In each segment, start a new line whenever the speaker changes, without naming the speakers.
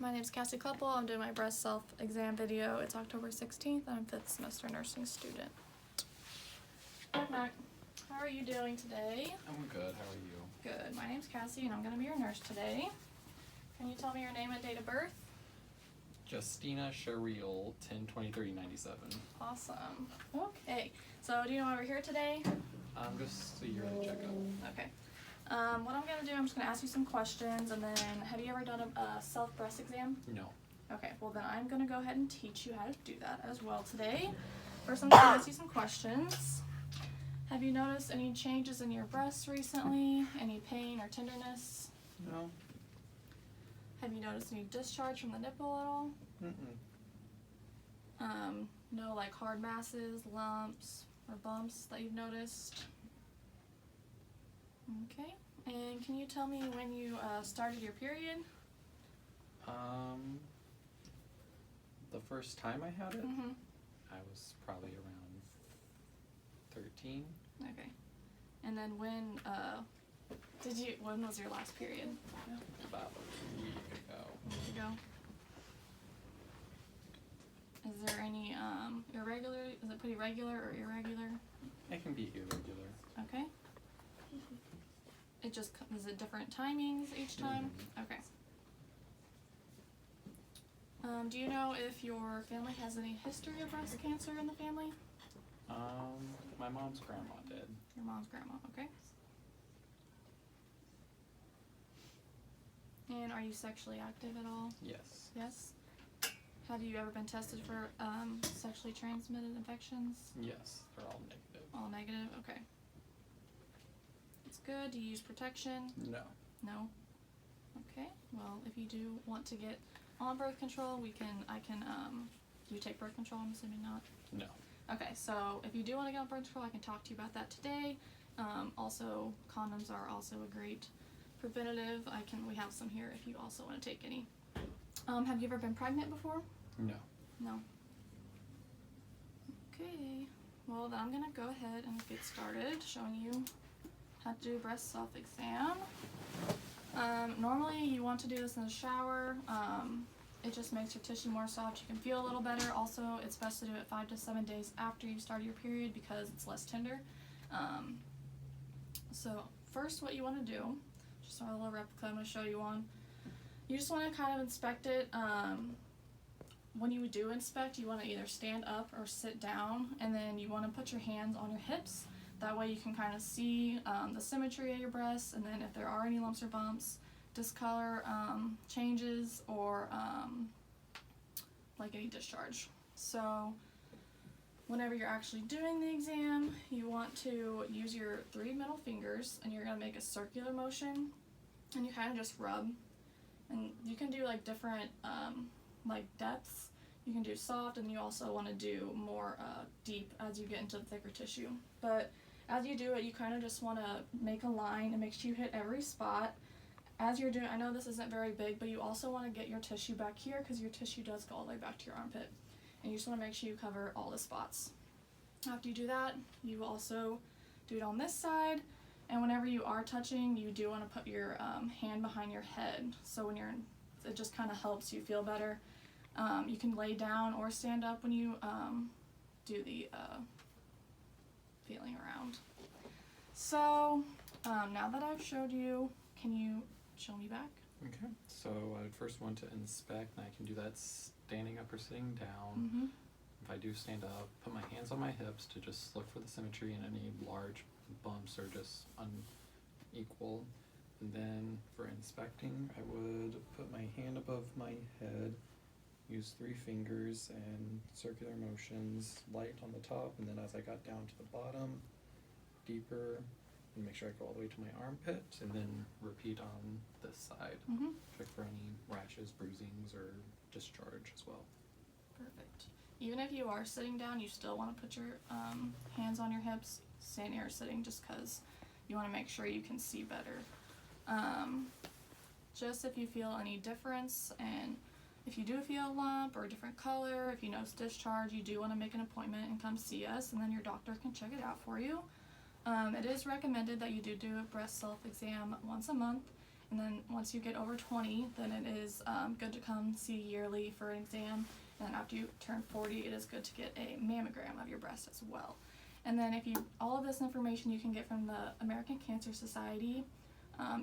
My name's Cassie Kleppel. I'm doing my breast self-exam video. It's October 16th. I'm a 5th semester nursing student. Knock, knock. How are you doing today?
I'm good. How are you?
Good. My name's Cassie and I'm going to be your nurse today. Can you tell me your name and date of birth?
Justina Shariel, 10/23/97.
Awesome. Okay. So do you know why we're here today?
Just a yearly checkup.
Okay. What I'm going to do, I'm just going to ask you some questions, and then have you ever done a self-breast exam?
No.
Okay, well then I'm going to go ahead and teach you how to do that as well today. First, I'm going to ask you some questions. Have you noticed any changes in your breasts recently? Any pain or tenderness?
No.
Have you noticed any discharge from the nipple at all? No like hard masses, lumps, or bumps that you've noticed? Okay, and can you tell me when you started your period?
The first time I had it,
Mm-hmm.
I was probably around 13.
Okay. And then when was your last period?
About a week ago.
A week ago. Is there any irregular? Is it pretty regular or irregular?
It can be irregular.
Okay. Is it different timings each time? Okay. Do you know if your family has any history of breast cancer in the family?
My mom's grandma did.
Your mom's grandma, okay. And are you sexually active at all?
Yes.
Yes. Have you ever been tested for sexually transmitted infections?
Yes, they're all negative.
All negative? Okay. That's good. Do you use protection?
No.
No? Okay. Well, if you do want to get on birth control, do you take birth control? I'm assuming not.
No.
Okay, so if you do want to get on birth control, I can talk to you about that today. Also, condoms are also a great preventative. We have some here if you also want to take any. Have you ever been pregnant before?
No.
No. Okay. Well, then I'm going to go ahead and get started showing you how to do a breast self-exam. Normally you want to do this in the shower. It just makes your tissue more soft. You can feel a little better. Also, it's best to do it 5 to 7 days after you start your period because it's less tender. So first what you want to do, just a little replica I'm going to show you on. You just want to kind of inspect it. When you do inspect, you want to either stand up or sit down, and then you want to put your hands on your hips. That way you can kind of see the symmetry of your breasts, and then if there are any lumps or bumps, discolor changes, or like any discharge. So whenever you're actually doing the exam, you want to use your 3 middle fingers, and you're going to make a circular motion, and you kind of just rub. And you can do like different like depths. You can do soft, and you also want to do more deep as you get into the thicker tissue. But as you do it, you kind of just want to make a line and make sure you hit every spot. As you're doing, I know this isn't very big, but you also want to get your tissue back here because your tissue does go all the way back to your armpit. And you just want to make sure you cover all the spots. After you do that, you also do it on this side. And whenever you are touching, you do want to put your hand behind your head. So it just kind of helps you feel better. You can lay down or stand up when you do the feeling around. So now that I've showed you, can you show me back?
Okay. So I would first want to inspect, and I can do that standing up or sitting down.
Mm-hmm.
If I do stand up, put my hands on my hips to just look for the symmetry and any large bumps or just unequal. And then for inspecting, I would put my hand above my head, use 3 fingers and circular motions, light on the top, and then as I got down to the bottom, deeper, and make sure I go all the way to my armpit, and then repeat on this side.
Mm-hmm.
Check for any rashes, bruisings, or discharge as well.
Perfect. Even if you are sitting down, you still want to put your hands on your hips, standing or sitting, just because you want to make sure you can see better. Just if you feel any difference, and if you do feel a lump or a different color, if you notice discharge, you do want to make an appointment and come see us, and then your doctor can check it out for you. It is recommended that you do a breast self-exam once a month, And then once you get over 20, then it is good to come see yearly for an exam. And then after you turn 40, it is good to get a mammogram of your breast as well. And then all of this information you can get from the American Cancer Society.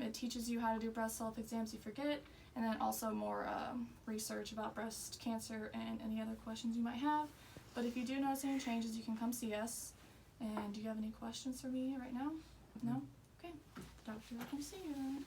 It teaches you how to do breast self-exams if you forget, and then also more research about breast cancer and any other questions you might have. But if you do notice any changes, you can come see us. And do you have any questions for me right now? No? Okay. Doctor, I can see you then.